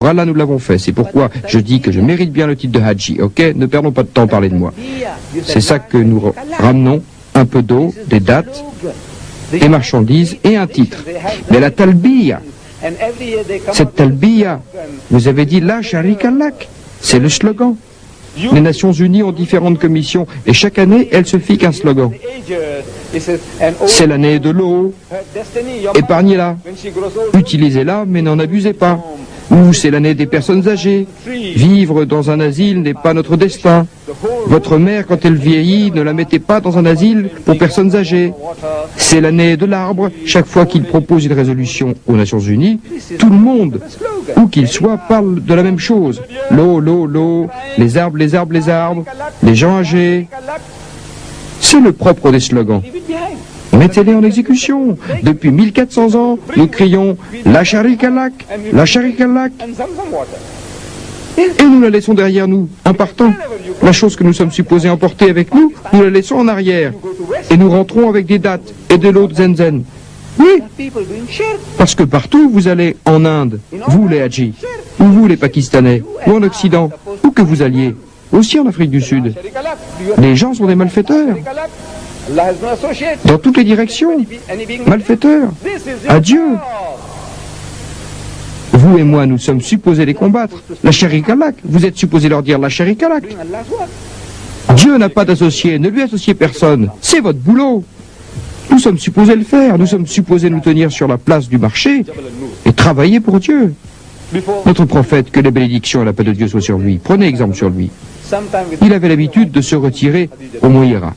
Là, nous l'avons fait. C'est pourquoi je dis que je mérite bien le titre de Haji. Ok? Ne perdons pas de temps à parler de moi. C'est ça que nous ramenons. Un peu d'eau, des dates, des marchandises et un titre. Mais la talbiya, cette talbiya, vous avez dit la sharika lak. C'est le slogan. Les Nations Unies ont différentes commissions et chaque année, elles se fixent un slogan. C'est l'année de l'eau. Épargnez-la. Utilisez-la, mais n'en abusez pas. Ou c'est l'année des personnes âgées. Vivre dans un asile n'est pas notre destin. Votre mère, quand elle vieillit, ne la mettez pas dans un asile pour personnes âgées. C'est l'année de l'arbre. Chaque fois qu'il propose une résolution aux Nations Unies, tout le monde, où qu'il soit, parle de la même chose. L'eau, l'eau, l'eau, les arbres, les arbres, les arbres, les gens âgés. C'est le propre des slogans. Mettez-les en exécution. Depuis 1400 ans, nous crions la sharika lak, la sharika lak. Et nous la laissons derrière nous, en partant. La chose que nous sommes supposés emporter avec nous, nous la laissons en arrière. Et nous rentrons avec des dates et de l'eau de Zenzen. Oui, parce que partout vous allez en Inde, vous les Hadjis, ou vous les Pakistanais, ou en Occident, où que vous alliez, aussi en Afrique du Sud. Les gens sont des malfaiteurs. Dans toutes les directions. Malfaiteurs. Adieu. Vous et moi, nous sommes supposés les combattre. La sharika lak, vous êtes supposés leur dire la sharika lak. Dieu n'a pas d'associé, ne lui associez personne. C'est votre boulot. Nous sommes supposés le faire. Nous sommes supposés nous tenir sur la place du marché et travailler pour Dieu. Notre prophète, que les bénédictions et la paix de Dieu soient sur lui. Prenez exemple sur lui. Il avait l'habitude de se retirer au Mont Hira,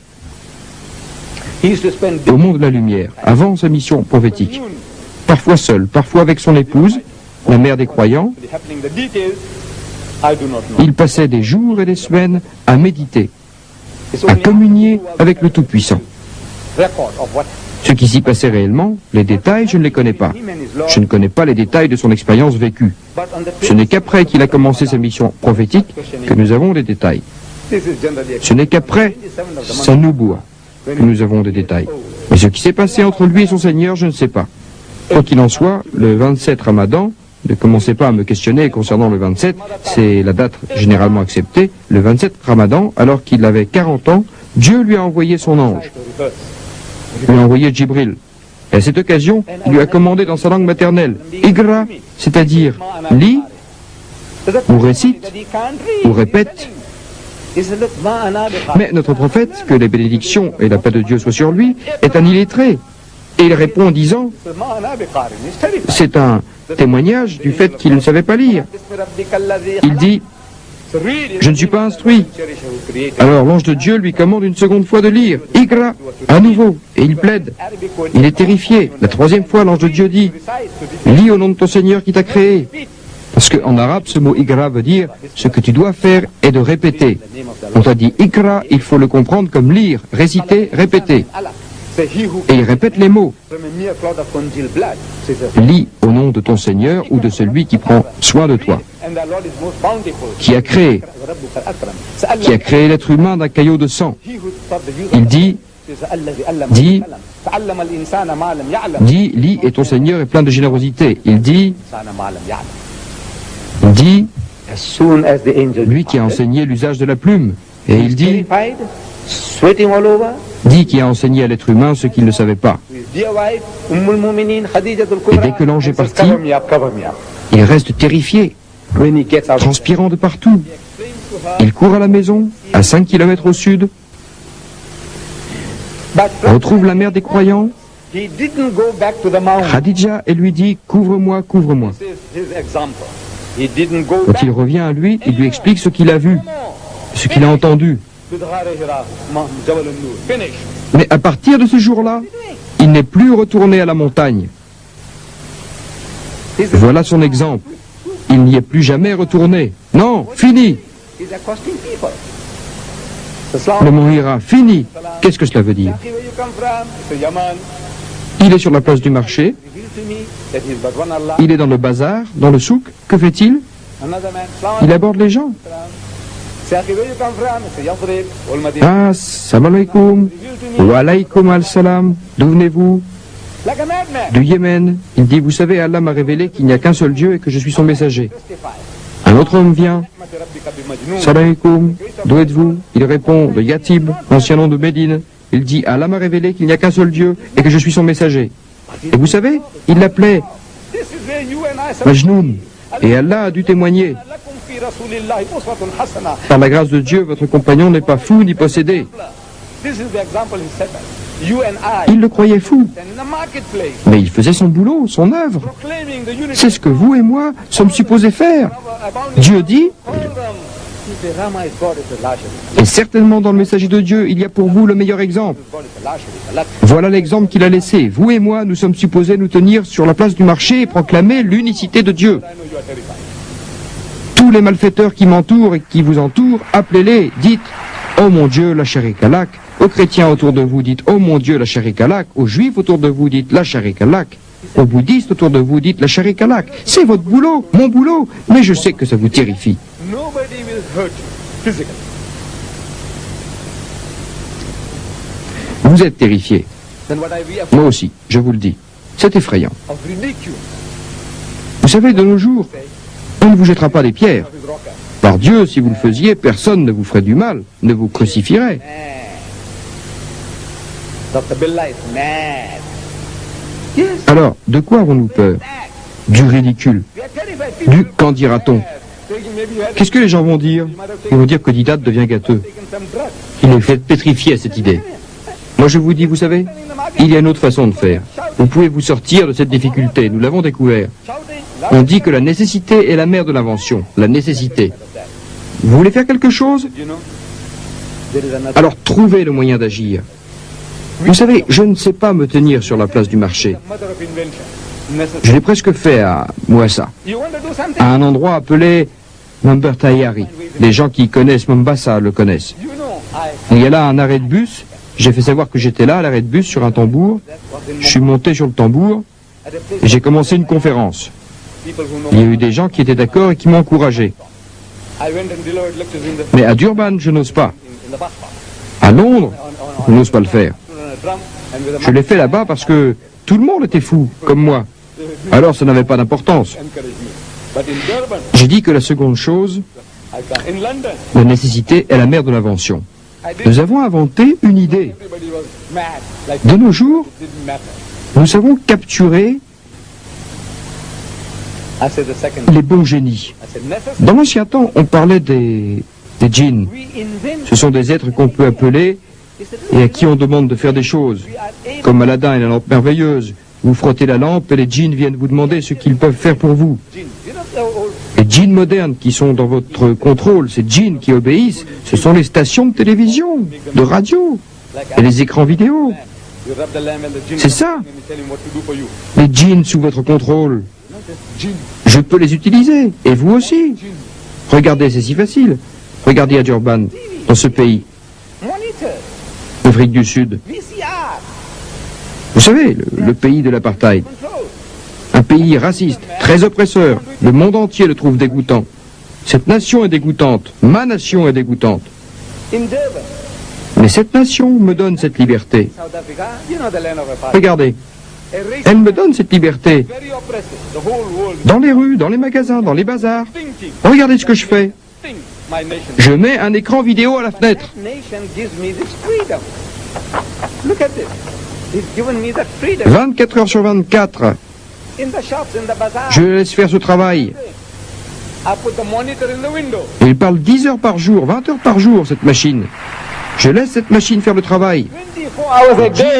au mont de la lumière, avant sa mission prophétique. Parfois seul, parfois avec son épouse, la mère des croyants. Il passait des jours et des semaines à méditer, à communier avec le Tout-Puissant. Ce qui s'y passait réellement, les détails, je ne les connais pas. Je ne connais pas les détails de son expérience vécue. Ce n'est qu'après qu'il a commencé sa mission prophétique que nous avons des détails. Ce n'est qu'après sa nubuwa que nous avons des détails. Mais ce qui s'est passé entre lui et son Seigneur, je ne sais pas. Quoi qu'il en soit, le 27 Ramadan, ne commencez pas à me questionner concernant le 27, c'est la date généralement acceptée, le 27 Ramadan, alors qu'il avait 40 ans, Dieu lui a envoyé son ange. Il lui a envoyé Djibril. Et à cette occasion, il lui a commandé dans sa langue maternelle, Igra, c'est-à-dire lis, ou récite, ou répète. Mais notre prophète, que les bénédictions et la paix de Dieu soient sur lui, est un illettré. Et il répond en disant, c'est un témoignage du fait qu'il ne savait pas lire. Il dit, je ne suis pas instruit. Alors l'ange de Dieu lui commande une seconde fois de lire, Igra, à nouveau, et il plaide. Il est terrifié. La troisième fois, l'ange de Dieu dit, lis au nom de ton Seigneur qui t'a créé. Parce qu'en arabe, ce mot Igra veut dire, ce que tu dois faire est de répéter. On t'a dit Igra, il faut le comprendre comme lire, réciter, répéter. Et il répète les mots. Lis au nom de ton Seigneur ou de celui qui prend soin de toi, qui a créé l'être humain d'un caillot de sang. Il dit, lis et ton Seigneur est plein de générosité. Il dit, lui qui a enseigné l'usage de la plume. Et il dit qui a enseigné à l'être humain ce qu'il ne savait pas. Et dès que l'ange est parti, il reste terrifié, transpirant de partout. Il court à la maison, à 5 km au sud, retrouve la mère des croyants, Khadija, et lui dit « Couvre-moi, couvre-moi ». Quand il revient à lui, il lui explique ce qu'il a vu, ce qu'il a entendu. Mais à partir de ce jour-là, il n'est plus retourné à la montagne. Voilà son exemple. Il n'y est plus jamais retourné. Non, fini. Le mont Hira, fini. Qu'est-ce que cela veut dire? Il est sur la place du marché. Il est dans le bazar, dans le souk. Que fait-il? Il aborde les gens. Assalamu alaikum. Wa alaikum al-salam. D'où venez-vous? Du Yémen, il dit, vous savez, Allah m'a révélé qu'il n'y a qu'un seul Dieu et que je suis son messager. Un autre homme vient, salam alaikum, d'où êtes-vous? Il répond, de Yatib, ancien nom de Médine. Il dit, Allah m'a révélé qu'il n'y a qu'un seul Dieu et que je suis son messager. Et vous savez, il l'appelait Majnoun. Et Allah a dû témoigner. Par la grâce de Dieu, votre compagnon n'est pas fou ni possédé. Il le croyait fou, mais il faisait son boulot, son œuvre. C'est ce que vous et moi sommes supposés faire. Dieu dit, et certainement dans le messager de Dieu, il y a pour vous le meilleur exemple. Voilà l'exemple qu'il a laissé. Vous et moi, nous sommes supposés nous tenir sur la place du marché et proclamer l'unicité de Dieu. Tous les malfaiteurs qui m'entourent et qui vous entourent, appelez-les, dites, oh mon Dieu, la sharika lak. Aux chrétiens autour de vous, dites, oh mon Dieu, la sharika lak. Aux juifs autour de vous, dites, la sharika lak. Aux bouddhistes autour de vous, dites, la sharika lak. C'est votre boulot, mon boulot, mais je sais que ça vous terrifie. Vous êtes terrifiés. Moi aussi, je vous le dis. C'est effrayant. Vous savez, de nos jours, on ne vous jettera pas des pierres. Par Dieu, si vous le faisiez, personne ne vous ferait du mal, ne vous crucifierait. Alors, de quoi avons-nous peur? Du ridicule. Du qu'en dira-t-on? Qu'est-ce que les gens vont dire? Ils vont dire que Didat devient gâteux. Il est fait pétrifier à cette idée. Moi je vous dis, vous savez, il y a une autre façon de faire. Vous pouvez vous sortir de cette difficulté, nous l'avons découvert. On dit que la nécessité est la mère de l'invention. La nécessité. Vous voulez faire quelque chose? Alors trouvez le moyen d'agir. Vous savez, je ne sais pas me tenir sur la place du marché. Je l'ai presque fait à Mouassa, à un endroit appelé Mambertayari. Les gens qui connaissent Mombasa le connaissent. Il y a là un arrêt de bus. J'ai fait savoir que j'étais là à l'arrêt de bus sur un tambour. Je suis monté sur le tambour et j'ai commencé une conférence. Il y a eu des gens qui étaient d'accord et qui m'ont encouragé. Mais à Durban, je n'ose pas. À Londres, je n'ose pas le faire. Je l'ai fait là-bas parce que tout le monde était fou, comme moi. Alors ça n'avait pas d'importance. J'ai dit que la seconde chose, la nécessité est la mère de l'invention. Nous avons inventé une idée. De nos jours, nous savons capturer les bons génies. Dans l'ancien temps, on parlait des djinns. Ce sont des êtres qu'on peut appeler et à qui on demande de faire des choses. Comme Aladdin et la lampe merveilleuse. Vous frottez la lampe et les djinns viennent vous demander ce qu'ils peuvent faire pour vous. Les djinns modernes qui sont dans votre contrôle, ces djinns qui obéissent, ce sont les stations de télévision, de radio et les écrans vidéo. C'est ça. Les djinns sous votre contrôle. Je peux les utiliser, et vous aussi. Regardez, c'est si facile. Regardez à Durban, dans ce pays, l'Afrique du Sud. Vous savez, le pays de l'apartheid. Un pays raciste, très oppresseur. Le monde entier le trouve dégoûtant. Cette nation est dégoûtante. Ma nation est dégoûtante. Mais cette nation me donne cette liberté. Regardez. Elle me donne cette liberté. Dans les rues, dans les magasins, dans les bazars. Regardez ce que je fais. Je mets un écran vidéo à la fenêtre. 24 heures sur 24. Je laisse faire ce travail. Il parle 10 heures par jour, 20 heures par jour, cette machine. Je laisse cette machine faire le travail.